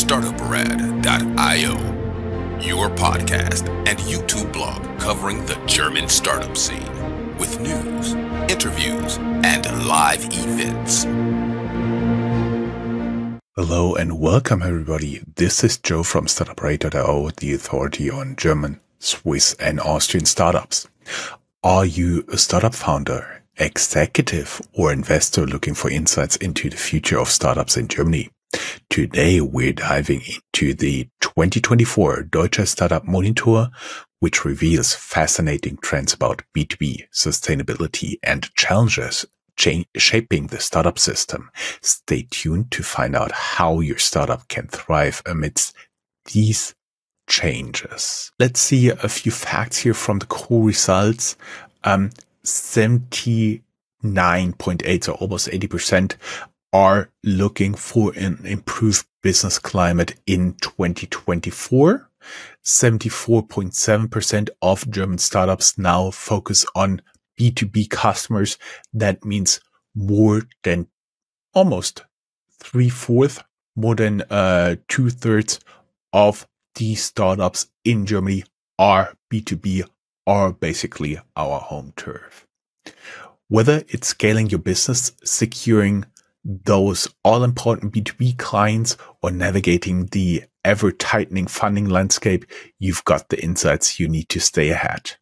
startuprad.io, your podcast and YouTube blog covering the German startup scene with news, interviews, and live events. Hello and welcome everybody. This is Joe from startuprad.io, the authority on German, Swiss and Austrian startups. Are you a startup founder, executive or investor looking for insights into the future of startups in Germany? Today we're diving into the 2024 Deutscher Startup Monitor, which reveals fascinating trends about B2B sustainability and challenges shaping the startup system. Stay tuned to find out how your startup can thrive amidst these changes. Let's see a few facts here from the core results. 79.8, so almost 80%, are looking for an improved business climate in 2024. 74.7% of German startups now focus on B2B customers. That means more than almost 3/4, more than 2/3 of these startups in Germany are B2B, are basically our home turf. Whether it's scaling your business, securing those all-important B2B clients, or navigating the ever-tightening funding landscape, you've got the insights you need to stay ahead.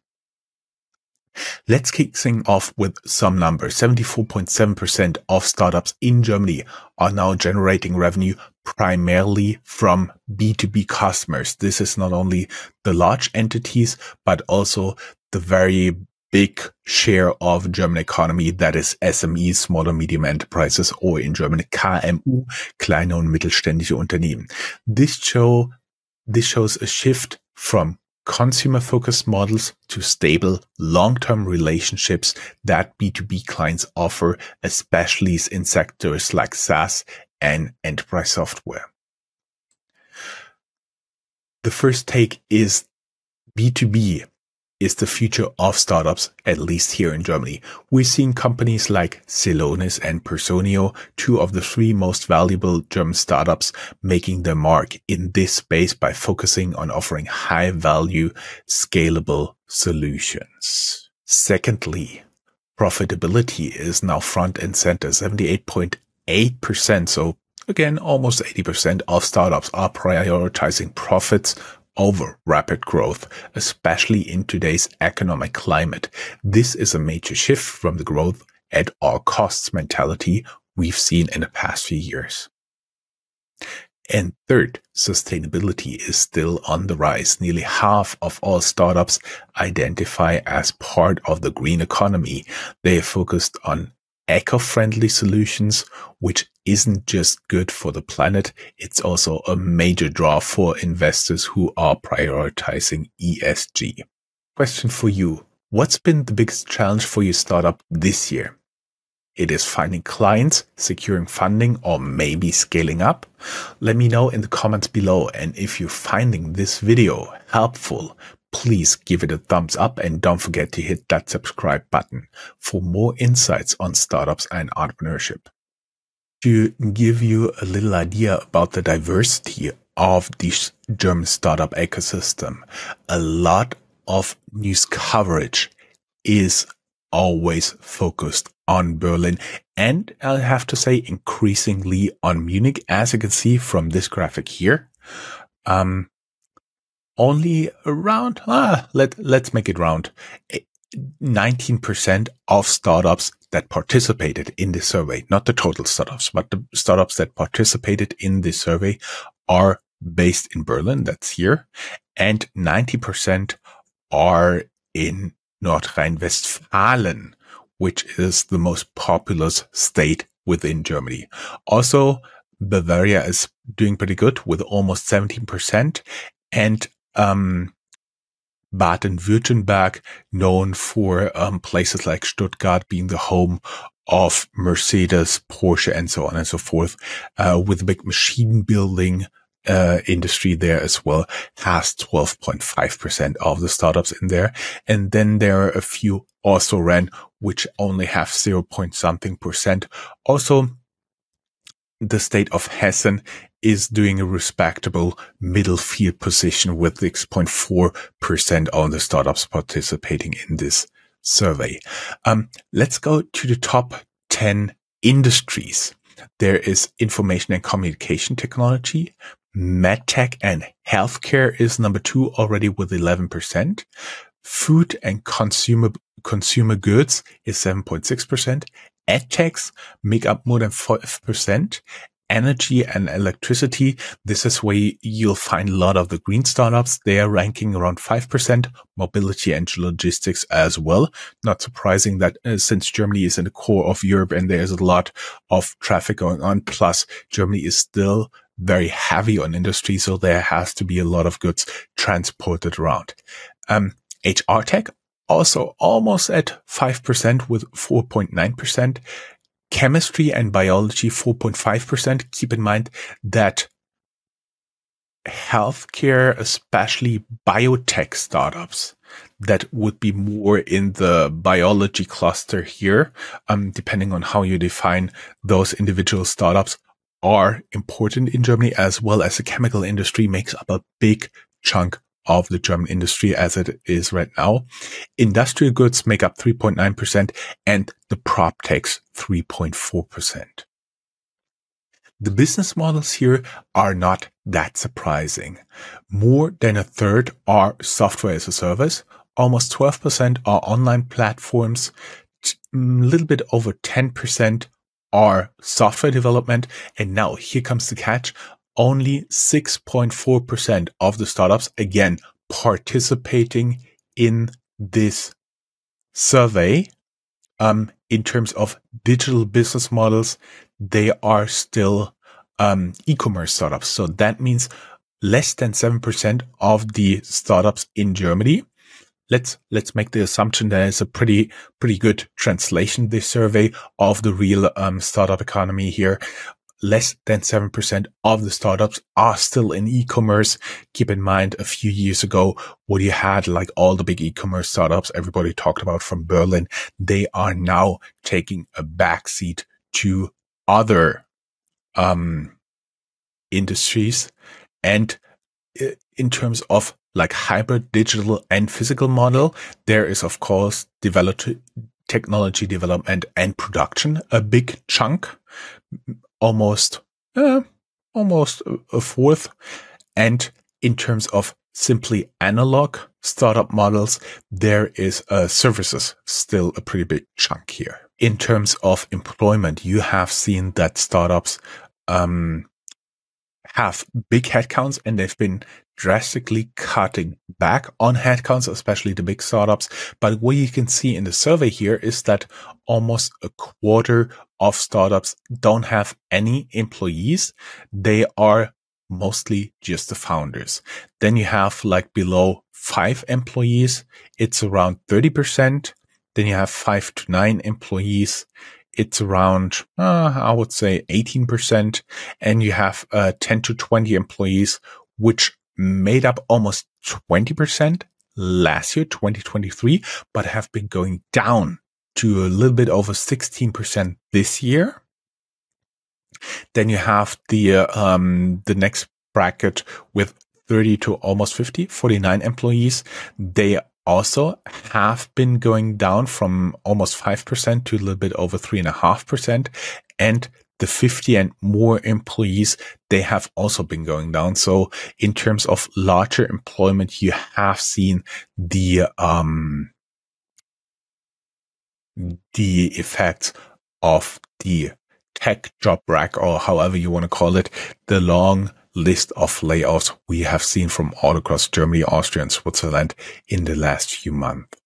Let's kick things off with some numbers. 74.7% of startups in Germany are now generating revenue primarily from B2B customers. This is not only the large entities, but also the very big share of German economy that is SMEs, small and medium enterprises, or in German KMU, kleine und mittelständische Unternehmen. This shows a shift from consumer-focused models to stable, long-term relationships that B2B clients offer, especially in sectors like SaaS and enterprise software. The first take is B2B is the future of startups, at least here in Germany. We're seeing companies like Celonis and Personio, two of the three most valuable German startups, making their mark in this space by focusing on offering high-value, scalable solutions. Secondly, profitability is now front and center. 78.8%, so again, almost 80% of startups are prioritizing profits over rapid growth, especially in today's economic climate. This is a major shift from the growth at all costs mentality we've seen in the past few years. And third, sustainability is still on the rise. Nearly half of all startups identify as part of the green economy. They are focused on eco-friendly solutions, which isn't just good for the planet, it's also a major draw for investors who are prioritizing ESG. Question for you. What's been the biggest challenge for your startup this year? It is finding clients, securing funding, or maybe scaling up? Let me know in the comments below. And if you're finding this video helpful, please give it a thumbs up and don't forget to hit that subscribe button for more insights on startups and entrepreneurship. To give you a little idea about the diversity of this German startup ecosystem, a lot of news coverage is always focused on Berlin, and I'll have to say increasingly on Munich, as you can see from this graphic here. Only around, let's make it round, 19% of startups that participated in this survey, not the total startups, but the startups that participated in this survey are based in Berlin, that's here, and 90% are in North Rhine-Westphalia, which is the most populous state within Germany. Also, Bavaria is doing pretty good with almost 17%, and Baden-Württemberg, known for places like Stuttgart being the home of Mercedes, Porsche, and so on and so forth, with a big machine building industry there as well, has 12.5% of the startups in there. And then there are a few also ran, which only have 0 point something percent. Also, the state of Hessen is doing a respectable middle field position with 6.4% of the startups participating in this survey. Let's go to the top 10 industries. There is information and communication technology. MedTech and healthcare is number 2 already with 11%. Food and consumer goods is 7.6%. EdTechs make up more than 5%. Energy and electricity, this is where you'll find a lot of the green startups. They are ranking around 5%. Mobility and logistics as well. Not surprising that since Germany is in the core of Europe and there's a lot of traffic going on. Plus, Germany is still very heavy on industry, so there has to be a lot of goods transported around. HR tech, also almost at 5% with 4.9%. Chemistry and biology, 4.5%. Keep in mind that healthcare, especially biotech startups, that would be more in the biology cluster here, depending on how you define those individual startups, are important in Germany, as well as the chemical industry makes up a big chunk of the German industry as it is right now. Industrial goods make up 3.9% and the prop techs 3.4%. The business models here are not that surprising. More than a third are software as a service. Almost 12% are online platforms. A little bit over 10% are software development. And now here comes the catch. Only 6.4% of the startups, again, participating in this survey. In terms of digital business models, they are still e-commerce startups. So that means less than 7% of the startups in Germany. Let's make the assumption there is a pretty good translation, this survey, of the real startup economy here. Less than 7% of the startups are still in e-commerce. Keep in mind, a few years ago, what you had, like all the big e-commerce startups everybody talked about from Berlin, they are now taking a backseat to other industries. And in terms of like hybrid digital and physical model, there is, of course, technology development and production, a big chunk. Almost a fourth. And in terms of simply analog startup models, there is services still a pretty big chunk here. In terms of employment, you have seen that startups have big headcounts and they've been drastically cutting back on headcounts, especially the big startups. But what you can see in the survey here is that almost a quarter of startups don't have any employees. They are mostly just the founders. Then you have like below 5 employees. It's around 30%. Then you have 5 to 9 employees. It's around, I would say 18%. And you have 10 to 20 employees, which made up almost 20% last year, 2023, but have been going down to a little bit over 16% this year. Then you have the next bracket with 30 to almost 50, 49 employees. They also have been going down from almost 5% to a little bit over 3.5%. And the 50 and more employees, they have also been going down. So in terms of larger employment, you have seen the effects of the tech job rack, or however you want to call it, the long list of layoffs we have seen from all across Germany, Austria, and Switzerland in the last few months.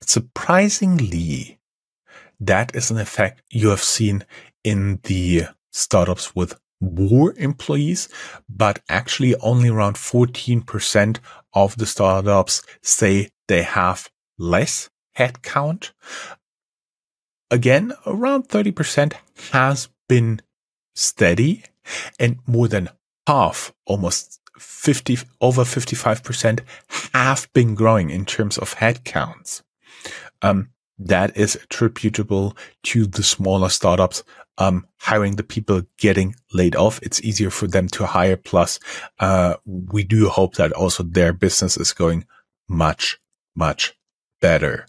Surprisingly, that is an effect you have seen in the startups with more employees, but actually only around 14% of the startups say they have less headcount. Again, around 30% has been steady, and more than half, almost over 55%, have been growing in terms of headcounts. that is attributable to the smaller startups hiring the people getting laid off. It's easier for them to hire. Plus, we do hope that also their business is going much, much better.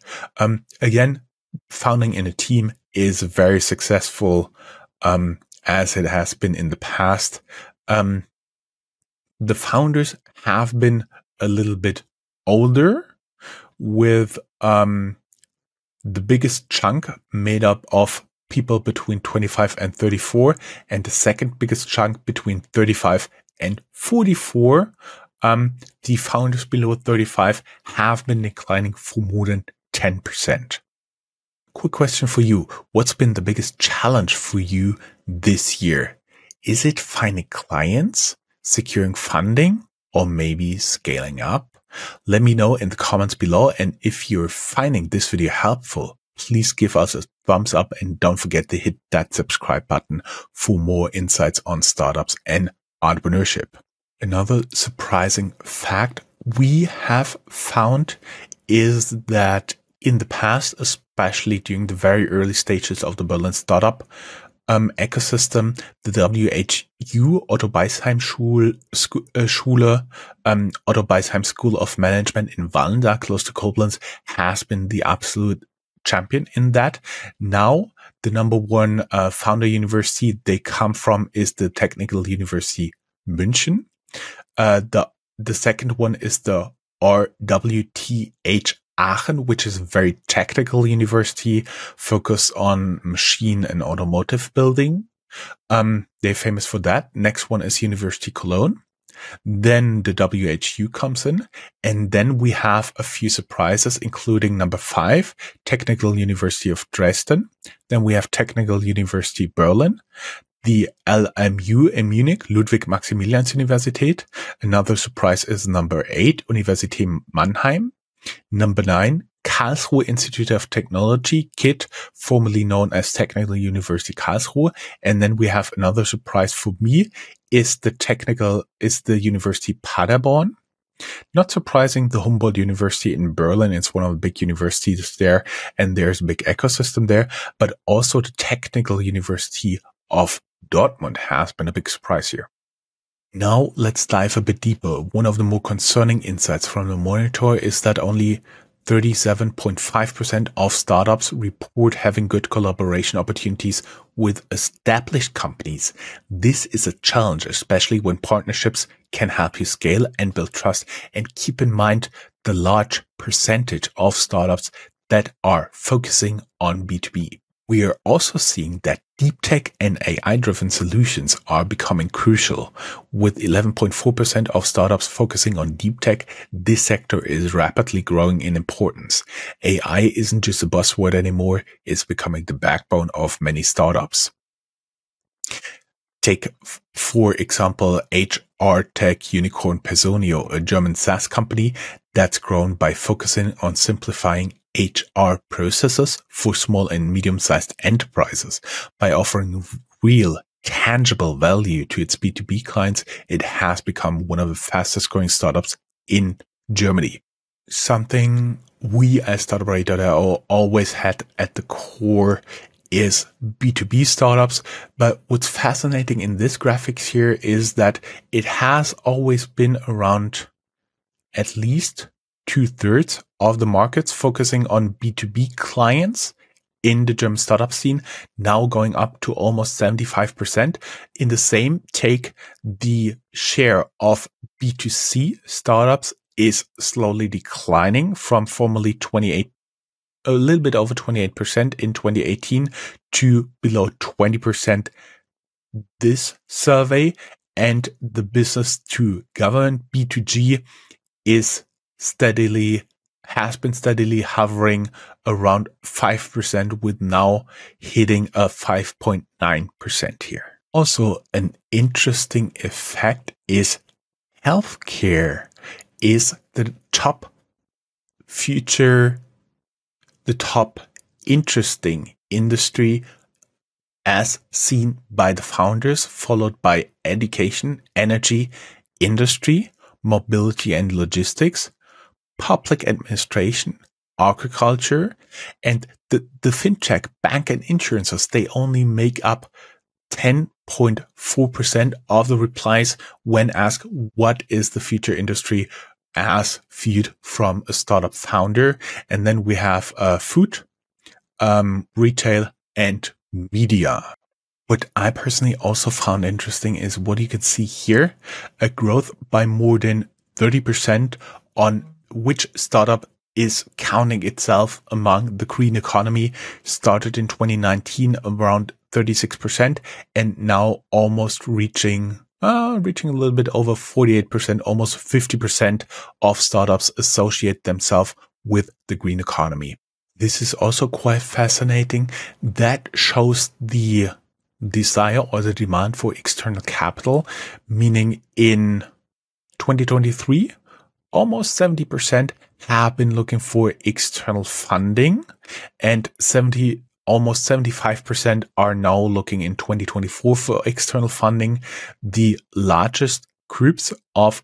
Again, founding in a team is very successful, as it has been in the past. The founders have been a little bit older, with the biggest chunk made up of people between 25 and 34, and the second biggest chunk between 35 and 44. The founders below 35 have been declining for more than 10%. Quick question for you. What's been the biggest challenge for you this year? Is it finding clients, securing funding, or maybe scaling up? Let me know in the comments below. And if you're finding this video helpful, please give us a thumbs up and don't forget to hit that subscribe button for more insights on startups and entrepreneurship. Another surprising fact we have found is that in the past, especially during the very early stages of the Berlin startup ecosystem, the WHU Otto Beisheim Schule, Otto Beisheim School of Management in Wallenda, close to Koblenz, has been the absolute champion in that. Now, the number one founder university they come from is the Technical University München. The second one is the RWTH Aachen, which is a very technical university focused on machine and automotive building. They're famous for that. Next one is University Cologne. Then the WHU comes in, and then we have a few surprises, including number 5, Technical University of Dresden. Then we have Technical University Berlin, the LMU in Munich, Ludwig-Maximilians-Universität. Another surprise is number 8, Universität Mannheim. Number 9, Karlsruhe Institute of Technology, KIT, formerly known as Technical University Karlsruhe. And then we have another surprise for me is the University Paderborn. Not surprising, the Humboldt University in Berlin. It's one of the big universities there, and there's a big ecosystem there. But also the Technical University of Dortmund has been a big surprise here. Now let's dive a bit deeper. One of the more concerning insights from the monitor is that only 37.5% of startups report having good collaboration opportunities with established companies. This is a challenge, especially when partnerships can help you scale and build trust. And keep in mind the large percentage of startups that are focusing on B2B. We are also seeing that deep tech and AI-driven solutions are becoming crucial. With 11.4% of startups focusing on deep tech, this sector is rapidly growing in importance. AI isn't just a buzzword anymore, it's becoming the backbone of many startups. Take, for example, HR tech unicorn Personio, a German SaaS company that's grown by focusing on simplifying HR processes for small and medium-sized enterprises. By offering real, tangible value to its B2B clients, it has become one of the fastest growing startups in Germany. Something we as Startup.io always had at the core is B2B startups. But what's fascinating in this graphics here is that it has always been around at least 2/3 of the markets focusing on B2B clients in the German startup scene, now going up to almost 75%. In the same take, the share of B2C startups is slowly declining from formerly 28, a little bit over 28% in 2018 to below 20% this survey. And the business to government B2G has been steadily hovering around 5%, with now hitting a 5.9% here. Also, an interesting effect is healthcare is the top interesting industry as seen by the founders, followed by education, energy, industry, mobility and logistics, public administration, agriculture, and the fintech, bank and insurances, they only make up 10.4% of the replies when asked what is the future industry as viewed from a startup founder. And then we have food, retail, and media. What I personally also found interesting is what you can see here, a growth by more than 30% on which startup is counting itself among the green economy. Started in 2019 around 36% and now almost reaching a little bit over 48%, almost 50% of startups associate themselves with the green economy. This is also quite fascinating. That shows the desire or the demand for external capital, meaning in 2023, almost 70% have been looking for external funding, and almost 75% are now looking in 2024 for external funding. The largest groups of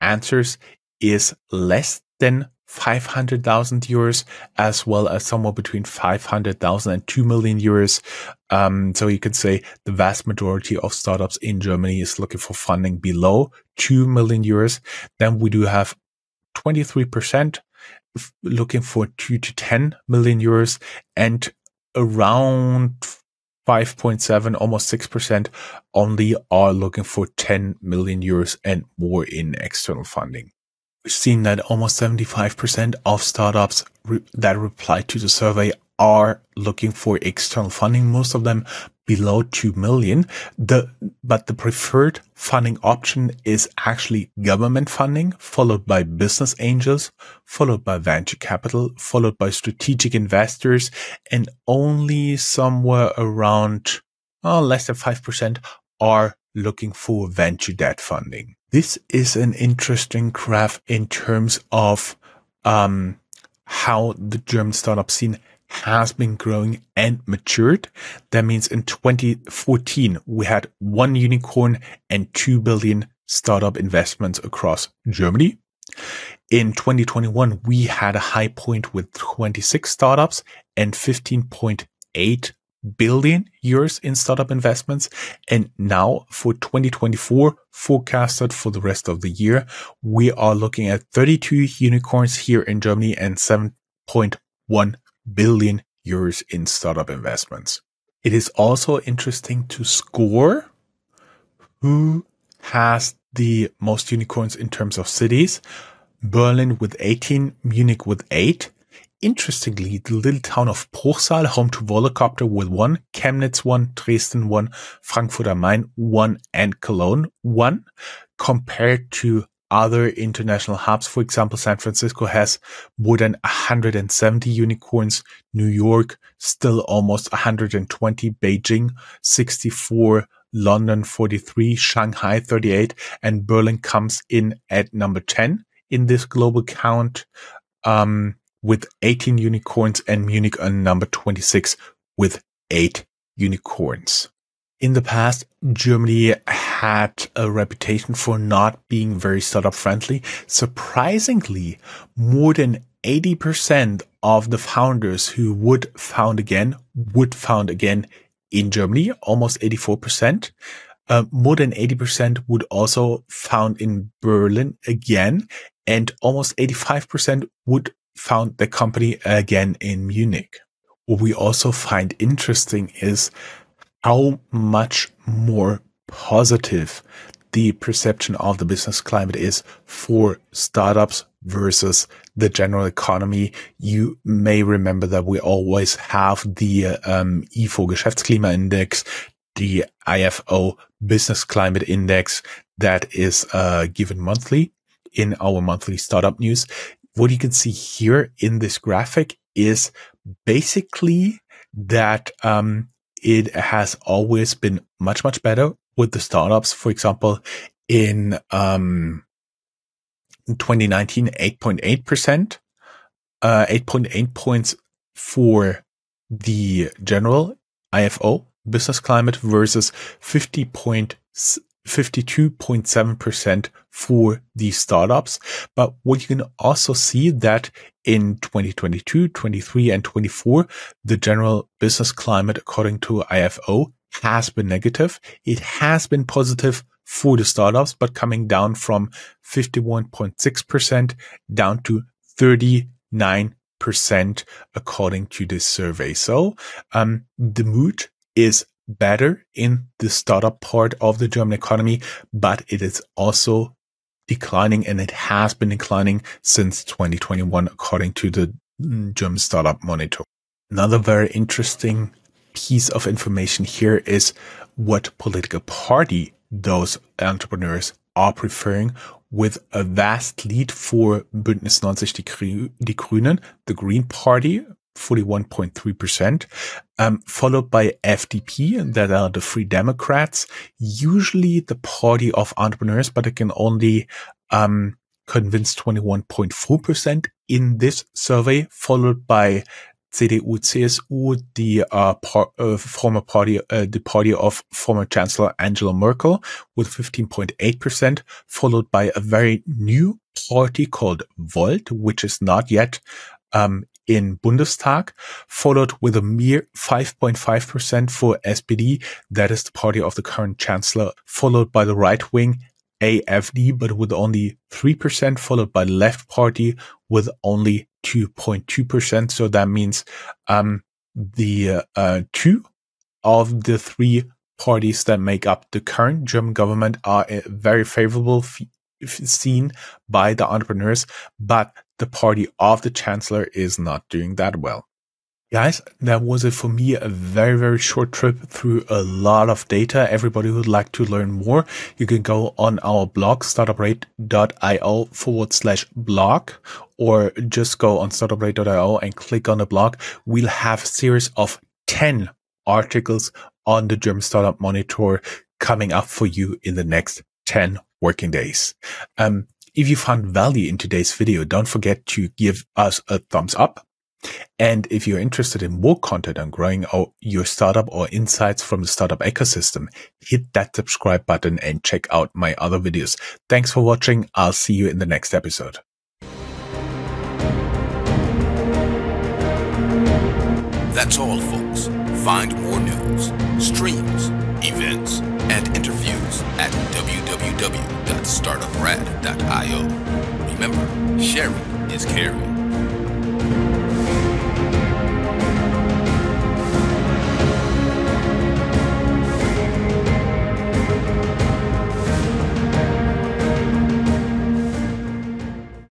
answers is less than 500,000 euros, as well as somewhere between 500,000 and 2 million euros. So you can say the vast majority of startups in Germany is looking for funding below 2 million euros. Then we do have 23% looking for 2 to 10 million euros, and around 5.7, almost 6% only are looking for 10 million euros and more in external funding. We've seen that almost 75% of startups that reply to the survey are looking for external funding, most of them below 2 million. But the preferred funding option is actually government funding, followed by business angels, followed by venture capital, followed by strategic investors, and only somewhere around less than 5% are looking for venture debt funding. This is an interesting graph in terms of how the German startup scene has been growing and matured. That means in 2014, we had 1 unicorn and 2 billion startup investments across Germany. In 2021, we had a high point with 26 startups and 15.8 billion euros in startup investments. And now for 2024, forecasted for the rest of the year, we are looking at 32 unicorns here in Germany and 7.1 billion euros in startup investments. It is also interesting to score who has the most unicorns in terms of cities. Berlin with 18, Munich with 8. Interestingly, the little town of Bruchsal, home to Volocopter, with 1, Chemnitz 1, Dresden 1, Frankfurt am Main 1, and Cologne 1, compared to other international hubs. For example, San Francisco has more than 170 unicorns, New York still almost 120, Beijing 64, London 43, Shanghai 38, and Berlin comes in at number 10 in this global count, with 18 unicorns, and Munich on number 26 with 8 unicorns. In the past, Germany had a reputation for not being very startup friendly. Surprisingly, more than 80% of the founders who would found again in Germany, almost 84%. More than 80% would also found in Berlin again, and almost 85% would found the company again in Munich. What we also find interesting is how much more positive the perception of the business climate is for startups versus the general economy. You may remember that we always have the IFO Geschäftsklimaindex, the IFO Business Climate Index that is given monthly in our monthly startup news. What you can see here in this graphic is basically that it has always been much, much better with the startups. For example, in 2019, 8.8%, 8.8 points for the general IFO business climate versus 50.6 52.7% for these startups. But what you can also see that in 2022, 23, and 24, the general business climate, according to IFO, has been negative. It has been positive for the startups, but coming down from 51.6% down to 39%, according to this survey. So, the mood is better in the startup part of the German economy, but it is also declining, and it has been declining since 2021, according to the German Startup Monitor. Another very interesting piece of information here is what political party those entrepreneurs are preferring, with a vast lead for Bündnis 90 Die Grünen, the Green Party, 41.3%, followed by FDP, that are the Free Democrats, usually the party of entrepreneurs, but it can only convince 21.4% in this survey, followed by CDU, CSU, the former party, the party of former Chancellor Angela Merkel, with 15.8%, followed by a very new party called Volt, which is not yet in Bundestag, followed with a mere 5.5% for SPD, that is the party of the current Chancellor, followed by the right wing AfD, but with only 3%, followed by the left party with only 2.2%. So that means the two of the three parties that make up the current German government are very favorable seen by the entrepreneurs, but the party of the Chancellor is not doing that well. Guys, that was it for me. A very, very short trip through a lot of data. Everybody who would like to learn more, you can go on our blog, startuprate.io/blog, or just go on startuprate.io and click on the blog. We'll have a series of 10 articles on the German Startup Monitor coming up for you in the next 10 working days. If you found value in today's video, don't forget to give us a thumbs up. And if you're interested in more content on growing your startup or insights from the startup ecosystem, hit that subscribe button and check out my other videos. Thanks for watching. I'll see you in the next episode. That's all, folks. Find more news, streams, events, and interviews at www.startuprad.io. Remember, sharing is caring.